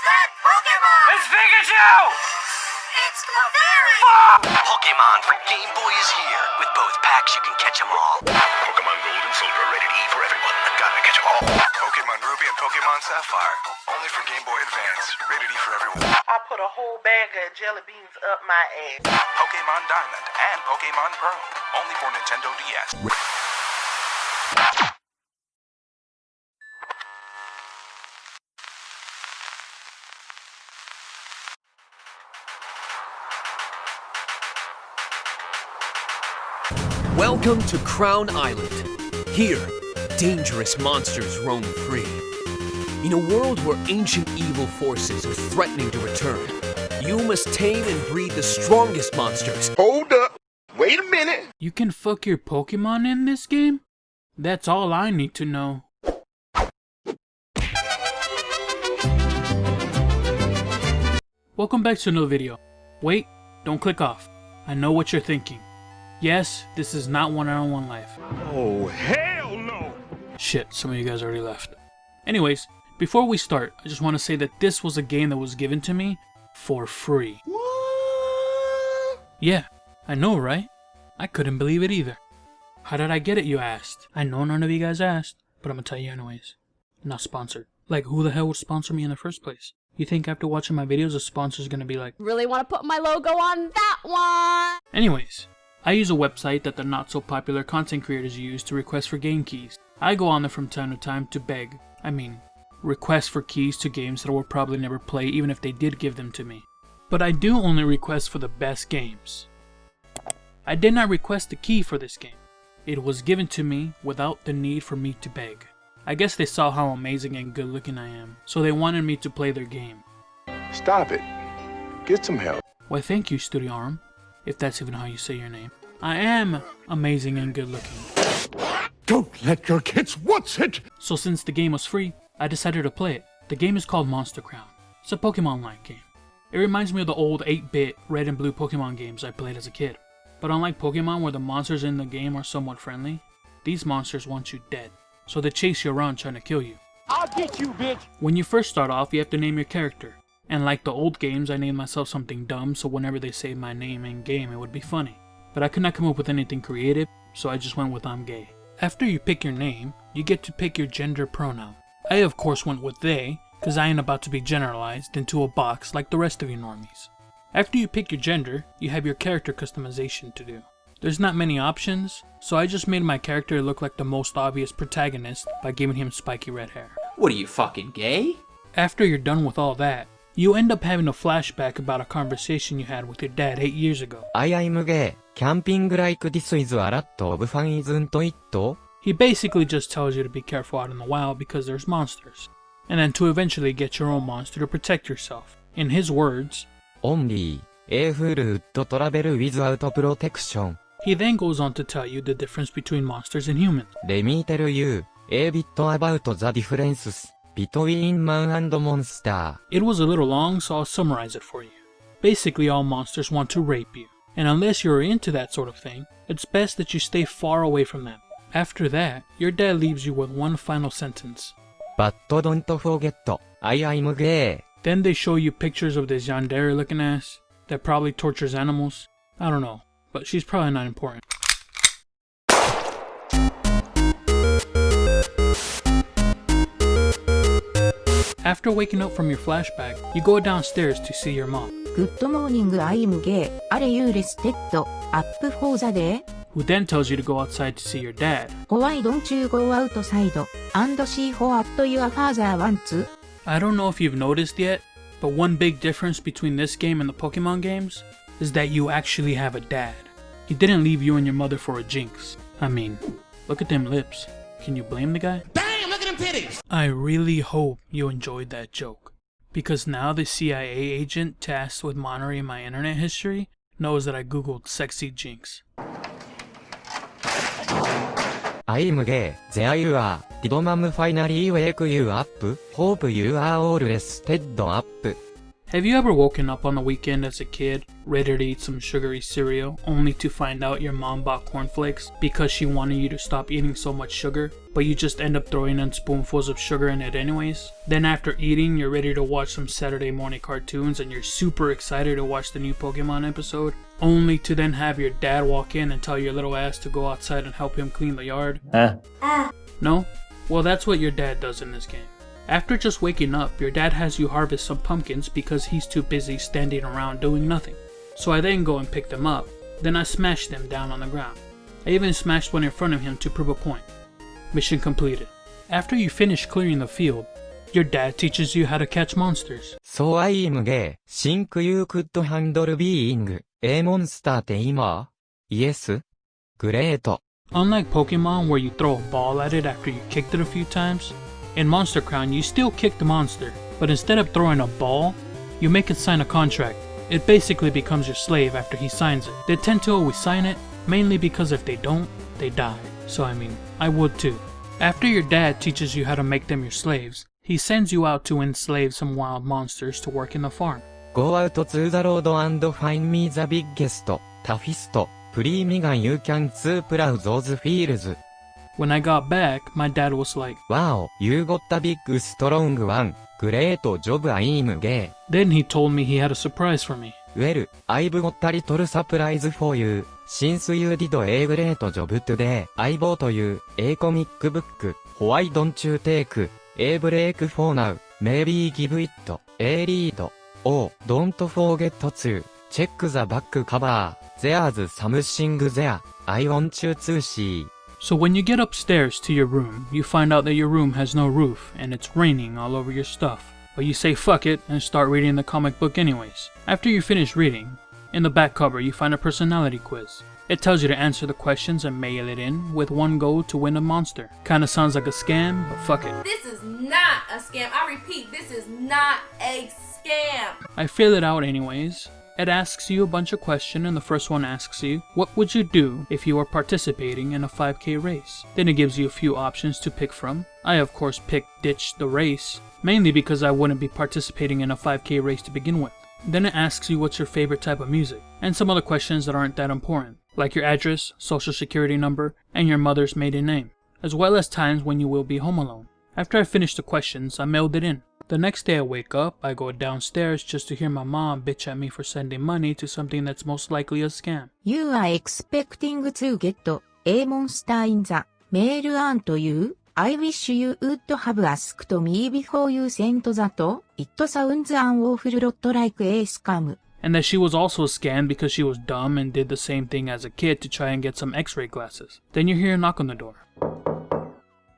that Pokemon? It's Pikachu! It's the very... Pokemon for Game Boy is here. With both packs, you can catch them all. Pokemon Gold and Silver, rated E for everyone. Gotta catch them all. Pokemon Ruby and Pokemon Sapphire, only for Game Boy Advance, rated E for everyone. I put a whole bag of jelly beans up my ass. Pokemon Diamond and Pokemon Pearl, only for Nintendo DS. Welcome to Crown Island. Here, dangerous monsters roam free. In a world where ancient evil forces are threatening to return, you must tame and breed the strongest monsters. Hold up. Wait a minute. You can fuck your Pokemon in this game? That's all I need to know. Welcome back to another video. Wait, don't click off. I know what you're thinking. Yes, this is not one-on-one life. Oh, hell no! Shit, some of you guys already left. Anyways, before we start, I just want to say that this was a game that was given to me for free. What? Yeah, I know, right? I couldn't believe it either. How did I get it, you asked? I know none of you guys asked, but I'm gonna tell you anyways. Not sponsored. Like, who the hell would sponsor me in the first place? You think after watching my videos, a sponsor's gonna be like, really want to put my logo on that one? Anyways, I use a website that the not so popular content creators use to request for game keys. I go on there from time to time to request for keys to games that I would probably never play even if they did give them to me. But I do only request for the best games. I did not request a key for this game. It was given to me without the need for me to beg. I guess they saw how amazing and good looking I am, so they wanted me to play their game. Stop it. Get some help. Why thank you, Studio Arm, if that's even how you say your name. I am amazing and good looking. Don't let your kids watch it! So since the game was free, I decided to play it. The game is called Monster Crown. It's a Pokemon-like game. It reminds me of the old 8-bit red and blue Pokemon games I played as a kid. But unlike Pokemon where the monsters in the game are somewhat friendly, these monsters want you dead. So they chase you around trying to kill you. I'll get you, bitch! When you first start off, you have to name your character. And like the old games, I named myself something dumb so whenever they say my name in game, it would be funny. But I could not come up with anything creative, so I just went with I'm gay. After you pick your name, you get to pick your gender pronoun. I of course went with they, cause I ain't about to be generalized into a box like the rest of you normies. After you pick your gender, you have your character customization to do. There's not many options, so I just made my character look like the most obvious protagonist by giving him spiky red hair. What are you, fucking gay? After you're done with all that, you end up having a flashback about a conversation you had with your dad 8 years ago. I am gay. Camping like this is a lot of fun, isn't it? He basically just tells you to be careful out in the wild because there's monsters. And then to eventually get your own monster to protect yourself. In his words, Only a fool would travel without protection. He then goes on to tell you the difference between monsters and humans. Let me tell you a bit about the differences between man and monster. It was a little long, so I'll summarize it for you. Basically, all monsters want to rape you. And unless you're into that sort of thing, it's best that you stay far away from them. After that, your dad leaves you with one final sentence. But don't forget, I am gay. Then they show you pictures of this yandere looking ass that probably tortures animals. I don't know, but she's probably not important. After waking up from your flashback, you go downstairs to see your mom. Good morning, I'm gay. Are you rested up for the day? Who then tells you to go outside to see your dad. Why don't you go outside and see what your father wants? I don't know if you've noticed yet, but one big difference between this game and the Pokemon games is that you actually have a dad. He didn't leave you and your mother for a jinx. I mean, look at them lips. Can you blame the guy? Damn, look at them titties! I really hope you enjoyed that joke. Because now the CIA agent tasked with monitoring my internet history knows that I googled sexy jinx. I'm gay. There you are. Did mom finally wake you up? Hope you are all rested up. Have you ever woken up on the weekend as a kid, ready to eat some sugary cereal, only to find out your mom bought cornflakes because she wanted you to stop eating so much sugar, but you just end up throwing in spoonfuls of sugar in it anyways? Then after eating, you're ready to watch some Saturday morning cartoons and you're super excited to watch the new Pokemon episode, only to then have your dad walk in and tell your little ass to go outside and help him clean the yard? No? Well, that's what your dad does in this game. After just waking up, your dad has you harvest some pumpkins because he's too busy standing around doing nothing. So I then go and pick them up, then I smash them down on the ground. I even smashed one in front of him to prove a point. Mission completed. After you finish clearing the field, your dad teaches you how to catch monsters. So I'm gay. Think you could handle being a monster tamer? Yes? Great. Unlike Pokemon where you throw a ball at it after you kicked it a few times, in Monster Crown you still kick the monster, but instead of throwing a ball, you make it sign a contract. It basically becomes your slave after he signs it. They tend to always sign it, mainly because if they don't, they die. So I mean, I would too. After your dad teaches you how to make them your slaves, he sends you out to enslave some wild monsters to work in the farm. Go out to the road and find me the biggest, toughest, premium you can to plow those fields. When I got back, my dad was like, Wow, you got a big strong one. Great job, I'm gay. Then he told me he had a surprise for me. Well, I've got a little surprise for you. Since you did a great job today, I bought you a comic book. Why don't you take a break for now? Maybe give it a read. Oh, don't forget to check the back cover. There's something there I want you to see. So when you get upstairs to your room, you find out that your room has no roof and it's raining all over your stuff. But you say fuck it and start reading the comic book anyways. After you finish reading, in the back cover you find a personality quiz. It tells you to answer the questions and mail it in with one goal to win a monster. Kinda sounds like a scam, but fuck it. This is not a scam. I repeat, this is not a scam. I fill it out anyways. It asks you a bunch of questions, and the first one asks you, what would you do if you were participating in a 5K race? Then it gives you a few options to pick from. I of course picked ditch the race, mainly because I wouldn't be participating in a 5K race to begin with. Then it asks you what's your favorite type of music, and some other questions that aren't that important, like your address, social security number, and your mother's maiden name, as well as times when you will be home alone. After I finished the questions, I mailed it in. The next day I wake up, I go downstairs just to hear my mom bitch at me for sending money to something that's most likely a scam. You are expecting to get a monster in the mail aren't you? I wish you would have asked me before you sent that. It sounds an awful lot like a scam. And that she was also scammed because she was dumb and did the same thing as a kid to try and get some x-ray glasses. Then you hear a knock on the door.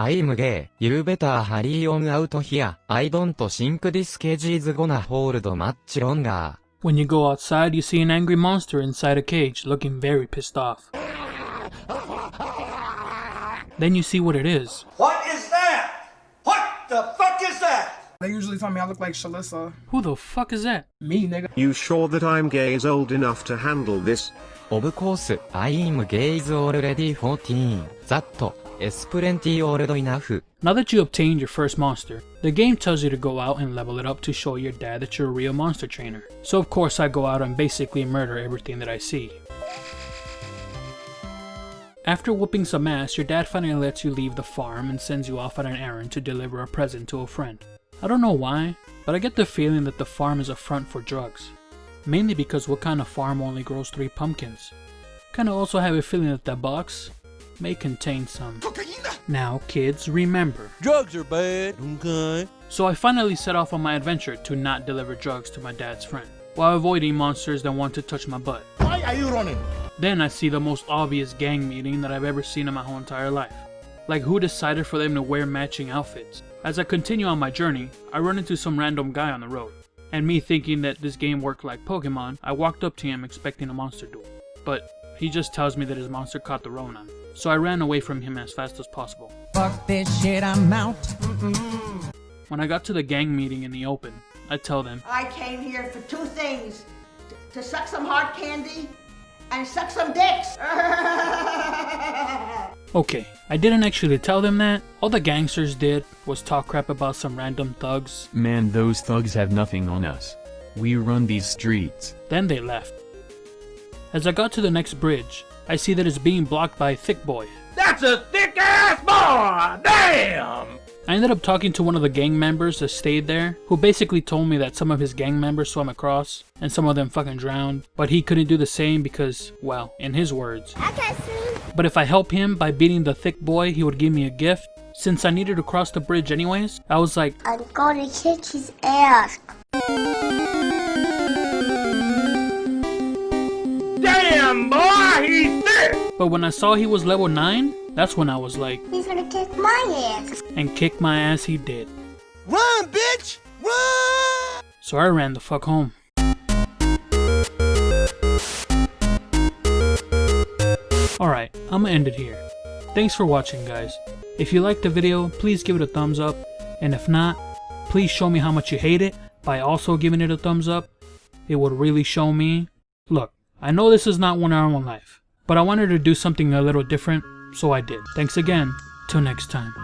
I'm gay. You better hurry on out here. I don't think this cage is gonna hold much longer. When you go outside, you see an angry monster inside a cage, looking very pissed off. Then you see what it is. What is that? What the fuck is that? They usually tell me I look like Shalissa. Who the fuck is that? Me, nigga. You sure that I'm gay is old enough to handle this? Of course, I'm gay is already 14. That is plenty old enough. Now that you obtained your first monster, the game tells you to go out and level it up to show your dad that you're a real monster trainer. So of course I go out and basically murder everything that I see. After whooping some ass, your dad finally lets you leave the farm and sends you off on an errand to deliver a present to a friend. I don't know why, but I get the feeling that the farm is a front for drugs. Mainly because what kind of farm only grows 3 pumpkins? Kinda also have a feeling that that box may contain some. Now kids, remember. Drugs are bad, okay? So I finally set off on my adventure to not deliver drugs to my dad's friend, while avoiding monsters that want to touch my butt. Why are you running? Then I see the most obvious gang meeting that I've ever seen in my whole entire life. Like who decided for them to wear matching outfits? As I continue on my journey, I run into some random guy on the road. And me thinking that this game worked like Pokemon, I walked up to him expecting a monster duel. But he just tells me that his monster caught the Rona. So I ran away from him as fast as possible. Fuck this shit, I'm out. When I got to the gang meeting in the open, I tell them, I came here for 2 things. To suck some hard candy and suck some dicks. Okay, I didn't actually tell them that. All the gangsters did was talk crap about some random thugs. Man, those thugs have nothing on us. We run these streets. Then they left. As I got to the next bridge, I see that it's being blocked by Thicc boy. That's a thick-ass boy! Damn! I ended up talking to one of the gang members that stayed there, who basically told me that some of his gang members swam across, and some of them fucking drowned, but he couldn't do the same because, well, in his words. But if I help him by beating the Thicc boy, he would give me a gift. Since I needed to cross the bridge anyways, I was like, I'm gonna kick his ass. Damn, boy, he's thick! but when I saw he was level 9, that's when I was like, He's gonna kick my ass. and kick my ass he did. Run, bitch! Run! So I ran the fuck home. Alright, I'ma end it here. Thanks for watching, guys. If you liked the video, please give it a thumbs up, and if not, please show me how much you hate it by also giving it a thumbs up. It would really show me. Look, I know this is not 1 Hour in Life, but I wanted to do something a little different, so I did. Thanks again. Till next time.